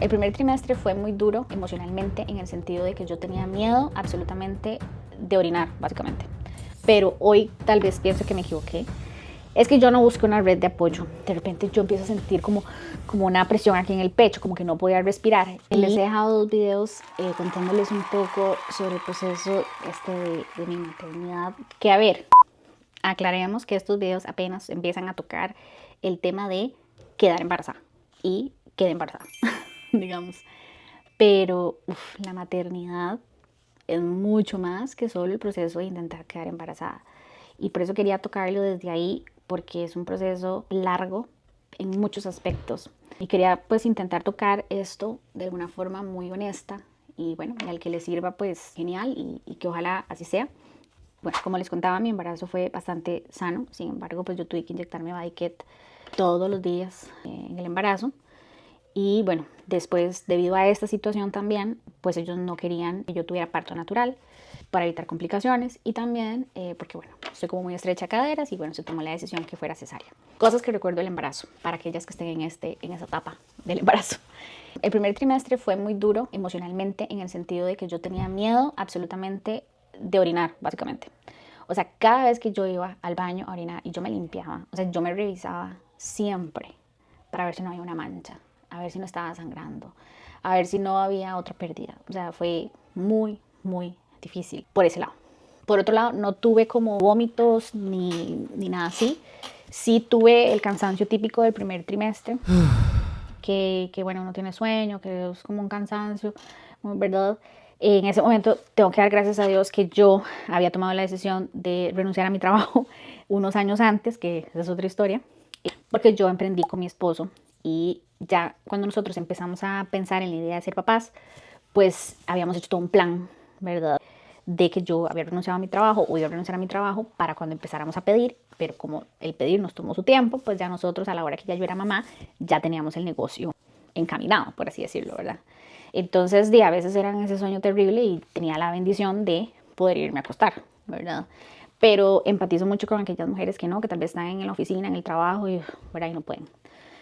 El primer trimestre fue muy duro emocionalmente en el sentido de que yo tenía miedo absolutamente de orinar, básicamente. Pero hoy tal vez pienso que me equivoqué. Es que yo no busco una red de apoyo. De repente yo empiezo a sentir como una presión aquí en el pecho, como que no podía respirar. Les he dejado 2 videos contándoles un poco sobre el proceso de mi maternidad. Que a ver, aclaremos que estos videos apenas empiezan a tocar el tema de quedar embarazada y quedé embarazada, digamos. Pero la maternidad es mucho más que solo el proceso de intentar quedar embarazada. Y por eso quería tocarlo desde ahí, porque es un proceso largo en muchos aspectos. Y quería pues intentar tocar esto de una forma muy honesta y bueno, al que le sirva pues genial y que ojalá así sea. Bueno, como les contaba, mi embarazo fue bastante sano. Sin embargo, pues yo tuve que inyectarme Badiket todos los días en el embarazo. Y bueno, después, debido a esta situación también, pues ellos no querían que yo tuviera parto natural para evitar complicaciones y también porque, bueno, estoy como muy estrecha de caderas y bueno, se tomó la decisión que fuera cesárea. Cosas que recuerdo del embarazo, para aquellas que estén en esa etapa del embarazo. El primer trimestre fue muy duro emocionalmente en el sentido de que yo tenía miedo absolutamente de orinar, básicamente. O sea, cada vez que yo iba al baño a orinar y yo me limpiaba, o sea, yo me revisaba siempre para ver si no había una mancha, a ver si no estaba sangrando, a ver si no había otra pérdida. O sea, fue muy, muy difícil por ese lado. Por otro lado, no tuve como vómitos ni nada así. Sí tuve el cansancio típico del primer trimestre, que bueno, uno tiene sueño, que es como un cansancio, ¿verdad? En ese momento tengo que dar gracias a Dios que yo había tomado la decisión de renunciar a mi trabajo unos años antes, que esa es otra historia, porque yo emprendí con mi esposo y ya cuando nosotros empezamos a pensar en la idea de ser papás, pues habíamos hecho todo un plan, ¿verdad? De que yo había renunciado a mi trabajo o iba a renunciar a mi trabajo para cuando empezáramos a pedir, pero como el pedir nos tomó su tiempo, pues ya nosotros a la hora que ya yo era mamá, ya teníamos el negocio encaminado, por así decirlo, ¿verdad? Entonces, a veces era ese sueño terrible y tenía la bendición de poder irme a acostar, ¿verdad? Pero empatizo mucho con aquellas mujeres que no, que tal vez están en la oficina, en el trabajo y, ¿verdad? Y no pueden.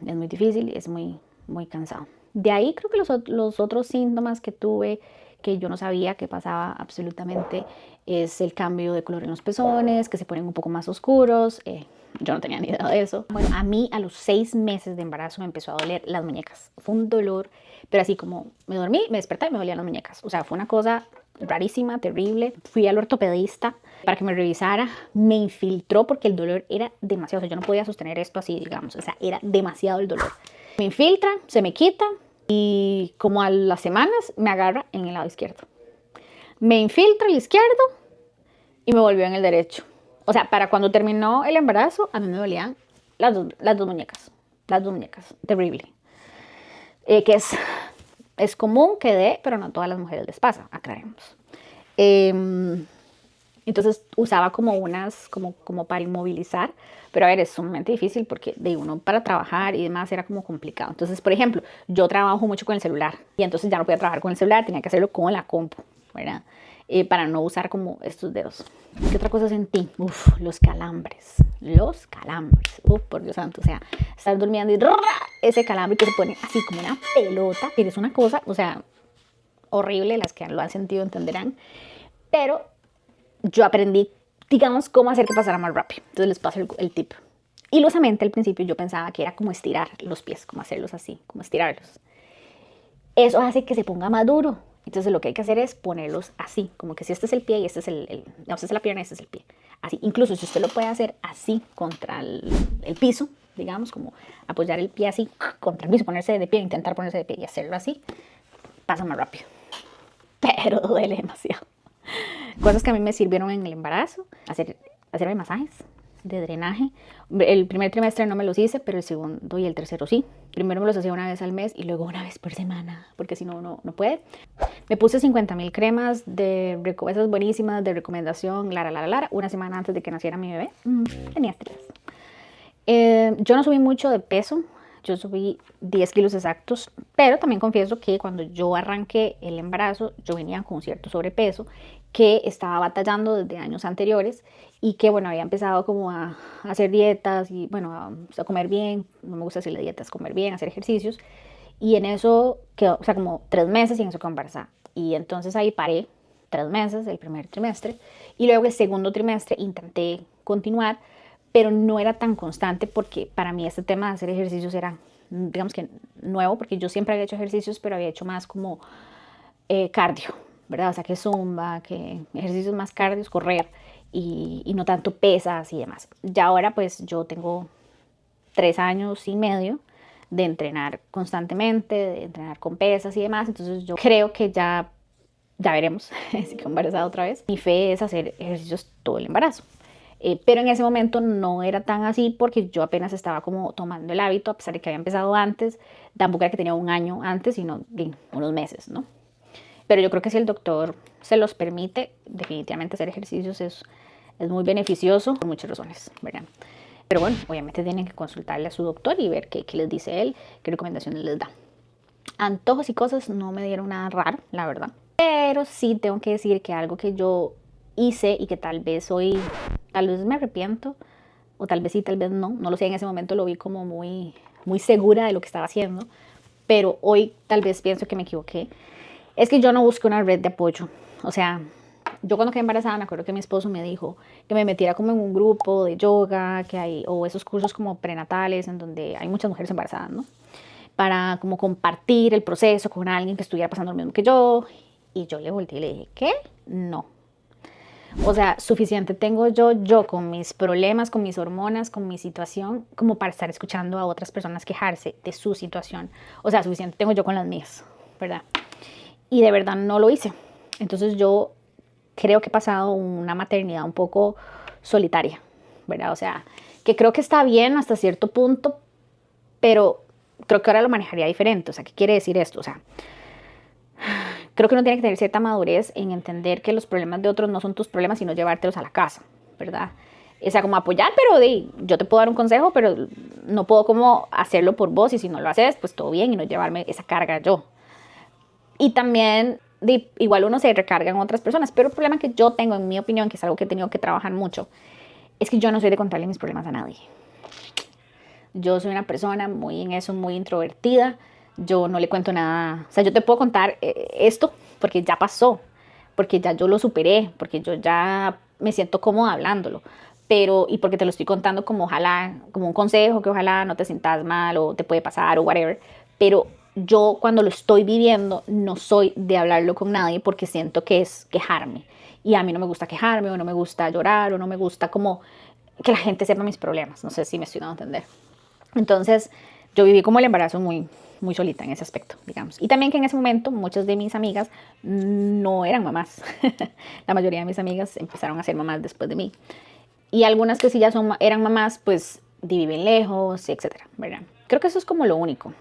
Es muy difícil, es muy, muy cansado. De ahí creo que los otros síntomas que tuve que yo no sabía que pasaba absolutamente es el cambio de color en los pezones, que se ponen un poco más oscuros. Yo no tenía ni idea de eso. Bueno, a mí a los 6 meses de embarazo me empezó a doler las muñecas. Fue un dolor, pero así como me dormí, me desperté y me dolían las muñecas. O sea, fue una cosa rarísima, terrible. Fui al ortopedista para que me revisara, me infiltró porque el dolor era demasiado. O sea, yo no podía sostener esto así, digamos. O sea, era demasiado el dolor. Me infiltra, se me quita y como a las semanas me agarra en el lado izquierdo. Me infiltra el izquierdo y me volvió en el derecho. O sea, para cuando terminó el embarazo, a mí me dolían las dos muñecas. Las dos muñecas, terrible. Que es común que dé, pero no a todas las mujeres les pasa, aclaremos. Entonces usaba como unas, como para inmovilizar, pero a ver, es sumamente difícil porque de uno para trabajar y demás era como complicado. Entonces, por ejemplo, yo trabajo mucho con el celular y entonces ya no podía trabajar con el celular, tenía que hacerlo con la compu, ¿verdad? Para no usar como estos dedos. ¿Qué otra cosa sentí? Los calambres. Los calambres. Por Dios santo. O sea, estar durmiendo y ese calambre que se pone así como una pelota, que es una cosa, o sea, horrible. Las que lo han sentido entenderán. Pero yo aprendí, digamos, cómo hacer que pasara más rápido. Entonces les paso el tip. Ilosamente al principio yo pensaba que era como estirar los pies, como hacerlos así, como estirarlos. Eso hace que se ponga más duro. Entonces lo que hay que hacer es ponerlos así, como que si este es el pie y este es no, esta es la pierna y este es el pie. Así, incluso si usted lo puede hacer así contra el piso, digamos, como apoyar el pie así contra el piso, ponerse de pie, intentar ponerse de pie y hacerlo así, pasa más rápido. Pero duele demasiado. Cosas que a mí me sirvieron en el embarazo, hacerme masajes de drenaje. El primer trimestre no me los hice, pero el segundo y el tercero sí. Primero me los hacía una vez al mes y luego una vez por semana, porque si no, no puede. Me puse 50.000 cremas esas buenísimas de recomendación, una semana antes de que naciera mi bebé. Tenía estrés. Yo no subí mucho de peso, yo subí 10 kilos exactos, pero también confieso que cuando yo arranqué el embarazo, yo venía con cierto sobrepeso que estaba batallando desde años anteriores y que, bueno, había empezado como a hacer dietas y, bueno, a comer bien. No me gusta decirle dietas, comer bien, hacer ejercicios. Y en eso quedó, o sea, como 3 meses y en eso quedó embarazada. Y entonces ahí paré 3 meses, el primer trimestre. Y luego el segundo trimestre intenté continuar, pero no era tan constante porque para mí este tema de hacer ejercicios era, digamos que nuevo, porque yo siempre había hecho ejercicios, pero había hecho más como cardio, ¿verdad? O sea, que zumba, que ejercicios más cardios, correr y no tanto pesas y demás. Ya ahora pues yo tengo 3 años y medio de entrenar constantemente, de entrenar con pesas y demás, entonces yo creo que ya veremos si quedo embarazada otra vez. Mi fe es hacer ejercicios todo el embarazo. Pero en ese momento no era tan así porque yo apenas estaba como tomando el hábito, a pesar de que había empezado antes, tampoco era que tenía un año antes, sino unos meses, ¿no? Pero yo creo que si el doctor se los permite, definitivamente hacer ejercicios es muy beneficioso por muchas razones, ¿verdad? Pero bueno, obviamente tienen que consultarle a su doctor y ver qué les dice él, qué recomendaciones les da. Antojos y cosas no me dieron nada raro, la verdad. Pero sí tengo que decir que algo que yo hice y que tal vez hoy, tal vez me arrepiento, o tal vez sí, tal vez no lo sé, en ese momento lo vi como muy segura de lo que estaba haciendo, pero hoy tal vez pienso que me equivoqué. Es que yo no busco una red de apoyo. O sea, yo cuando quedé embarazada me acuerdo que mi esposo me dijo que me metiera como en un grupo de yoga que hay, o esos cursos como prenatales en donde hay muchas mujeres embarazadas, ¿no? Para como compartir el proceso con alguien que estuviera pasando lo mismo que yo. Y yo le volteé y le dije, ¿qué? No. O sea, suficiente tengo yo con mis problemas, con mis hormonas, con mi situación, como para estar escuchando a otras personas quejarse de su situación. O sea, suficiente tengo yo con las mías, ¿verdad? Y de verdad no lo hice. Entonces yo creo que he pasado una maternidad un poco solitaria, ¿verdad? O sea, que creo que está bien hasta cierto punto, pero creo que ahora lo manejaría diferente. O sea, ¿qué quiere decir esto? O sea, creo que uno tiene que tener cierta madurez en entender que los problemas de otros no son tus problemas, sino llevártelos a la casa, ¿verdad? O sea, como apoyar, pero yo te puedo dar un consejo, pero no puedo como hacerlo por vos y si no lo haces, pues todo bien y no llevarme esa carga yo. Y también, igual uno se recarga en otras personas, pero el problema que yo tengo, en mi opinión, que es algo que he tenido que trabajar mucho, es que yo no soy de contarle mis problemas a nadie. Yo soy una persona muy en eso, muy introvertida. Yo no le cuento nada. O sea, yo te puedo contar esto porque ya pasó, porque ya yo lo superé, porque yo ya me siento cómoda hablándolo. Pero, y porque te lo estoy contando como ojalá, como un consejo, que ojalá no te sientas mal o te puede pasar o whatever. Pero yo cuando lo estoy viviendo no soy de hablarlo con nadie porque siento que es quejarme. Y a mí no me gusta quejarme o no me gusta llorar o no me gusta como que la gente sepa mis problemas. No sé si me estoy dando a entender. Entonces yo viví como el embarazo muy solita en ese aspecto, digamos. Y también que en ese momento muchas de mis amigas no eran mamás. La mayoría de mis amigas empezaron a ser mamás después de mí. Y algunas que sí ya eran mamás, pues viven lejos, etcétera, ¿verdad? Creo que eso es como lo único.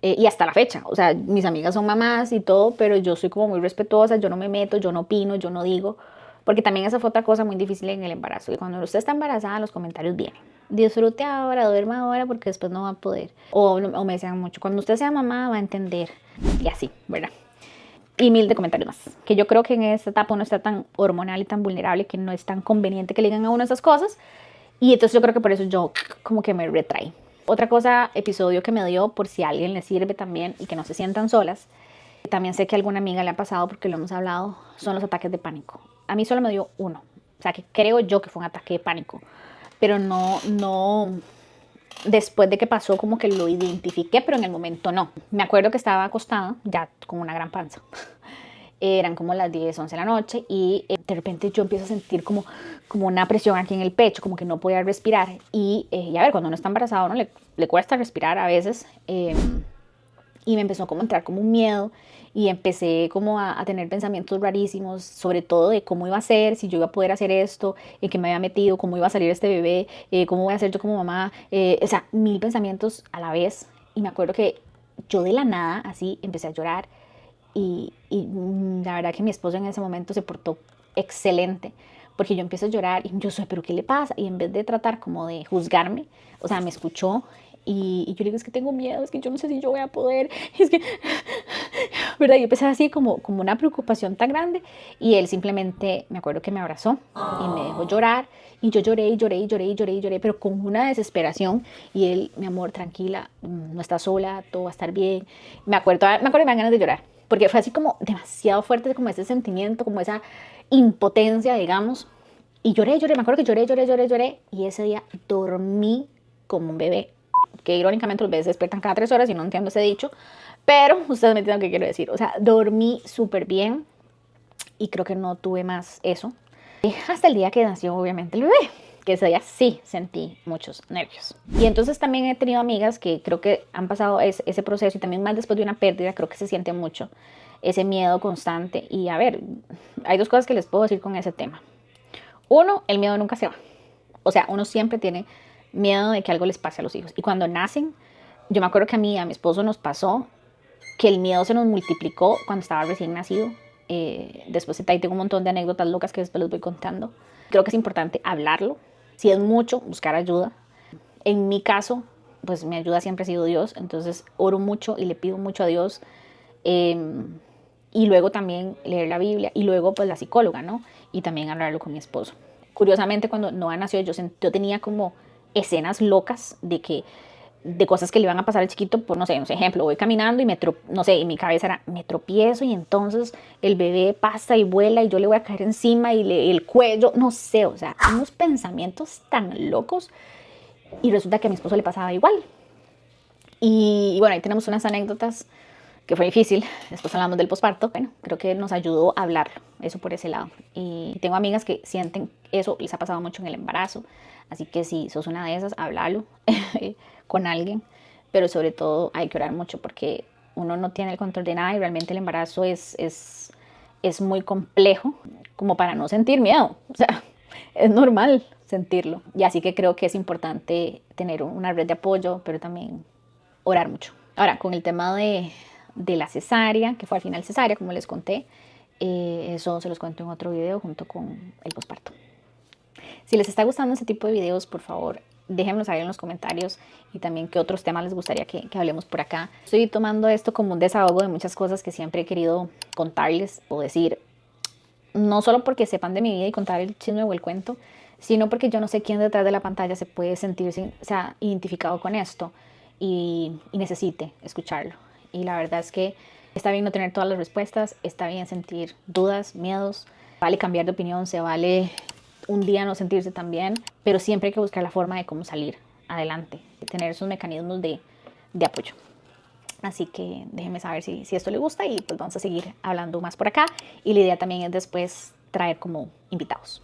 Y hasta la fecha, o sea, mis amigas son mamás y todo, pero yo soy como muy respetuosa, yo no me meto, yo no opino, yo no digo, porque también esa fue otra cosa muy difícil en el embarazo, y cuando usted está embarazada los comentarios vienen. Disfrute ahora, duerma ahora porque después no va a poder. O me decían mucho, cuando usted sea mamá va a entender. Y así, ¿verdad? Y mil de comentarios más. Que yo creo que en esta etapa uno está tan hormonal y tan vulnerable que no es tan conveniente que le digan a uno esas cosas. Y entonces yo creo que por eso yo como que me retraí. Otra cosa, episodio que me dio, por si a alguien le sirve también y que no se sientan solas, también sé que a alguna amiga le ha pasado porque lo hemos hablado, son los ataques de pánico. A mí solo me dio uno. O sea, que creo yo que fue un ataque de pánico. Pero no, después de que pasó como que lo identifiqué, pero en el momento no. Me acuerdo que estaba acostada, ya con una gran panza. Eran como las 10, 11 de la noche y de repente yo empiezo a sentir como una presión aquí en el pecho, como que no podía respirar. Y a ver, cuando uno está embarazado, ¿no? Le cuesta respirar a veces. Y me empezó como a entrar como un miedo y empecé como a tener pensamientos rarísimos, sobre todo de cómo iba a ser, si yo iba a poder hacer esto, en qué me había metido, cómo iba a salir este bebé, cómo voy a ser yo como mamá, o sea, mil pensamientos a la vez. Y me acuerdo que yo de la nada así empecé a llorar y la verdad que mi esposo en ese momento se portó excelente, porque yo empiezo a llorar y yo soy, ¿pero qué le pasa? Y en vez de tratar como de juzgarme, o sea, me escuchó. Y yo le digo, es que tengo miedo, es que yo no sé si yo voy a poder, es que ¿verdad? Yo empecé así como una preocupación tan grande y él simplemente, me acuerdo que me abrazó y me dejó llorar y yo lloré y lloré y lloré y lloré y lloré, pero con una desesperación y él, mi amor, tranquila, no estás sola, todo va a estar bien. Me acuerdo que me dan ganas de llorar porque fue así como demasiado fuerte, como ese sentimiento, como esa impotencia, digamos. Y lloré, lloré, me acuerdo que lloré, lloré, lloré, lloré y ese día dormí como un bebé, que irónicamente los bebés se despiertan cada 3 horas y no entiendo ese dicho, pero ustedes me entienden lo que quiero decir. O sea, dormí súper bien y creo que no tuve más eso. Hasta el día que nació, obviamente, el bebé, que ese día sí sentí muchos nervios. Y entonces también he tenido amigas que creo que han pasado ese proceso y también más después de una pérdida, creo que se siente mucho ese miedo constante. Y a ver, hay 2 cosas que les puedo decir con ese tema. Uno, el miedo nunca se va. O sea, uno siempre tiene miedo de que algo les pase a los hijos. Y cuando nacen, yo me acuerdo que a mí y a mi esposo nos pasó que el miedo se nos multiplicó cuando estaba recién nacido. Después ahí tengo un montón de anécdotas locas que después les voy contando. Creo que es importante hablarlo. Si es mucho, buscar ayuda. En mi caso, pues mi ayuda siempre ha sido Dios. Entonces oro mucho y le pido mucho a Dios. Y luego también leer la Biblia. Y luego pues la psicóloga, ¿no? Y también hablarlo con mi esposo. Curiosamente, cuando Noah nació, yo tenía como escenas locas de cosas que le iban a pasar al chiquito, por no sé, ejemplo, voy caminando y no sé, y mi cabeza era, me tropiezo y entonces el bebé pasa y vuela y yo le voy a caer encima y el cuello, no sé, o sea, unos pensamientos tan locos y resulta que a mi esposo le pasaba igual. Y bueno, ahí tenemos unas anécdotas que fue difícil, después hablamos del posparto, bueno, creo que nos ayudó a hablarlo, eso por ese lado. Y tengo amigas que sienten eso, les ha pasado mucho en el embarazo, así que si sos una de esas, háblalo con alguien, pero sobre todo hay que orar mucho porque uno no tiene el control de nada y realmente el embarazo es muy complejo como para no sentir miedo, o sea, es normal sentirlo. Y así que creo que es importante tener una red de apoyo, pero también orar mucho. Ahora, con el tema de la cesárea, que fue al final cesárea, como les conté, eso se los cuento en otro video junto con el posparto. Si les está gustando este tipo de videos, por favor, déjenmelo saber en los comentarios y también qué otros temas les gustaría que hablemos por acá. Estoy tomando esto como un desahogo de muchas cosas que siempre he querido contarles o decir, no solo porque sepan de mi vida y contar el chisme o el cuento, sino porque yo no sé quién detrás de la pantalla se puede sentirse, o sea, identificado con esto y necesite escucharlo. Y la verdad es que está bien no tener todas las respuestas, está bien sentir dudas, miedos, vale cambiar de opinión, se vale un día no sentirse tan bien, pero siempre hay que buscar la forma de cómo salir adelante, de tener esos mecanismos de apoyo. Así que déjenme saber si esto le gusta y pues vamos a seguir hablando más por acá. Y la idea también es después traer como invitados.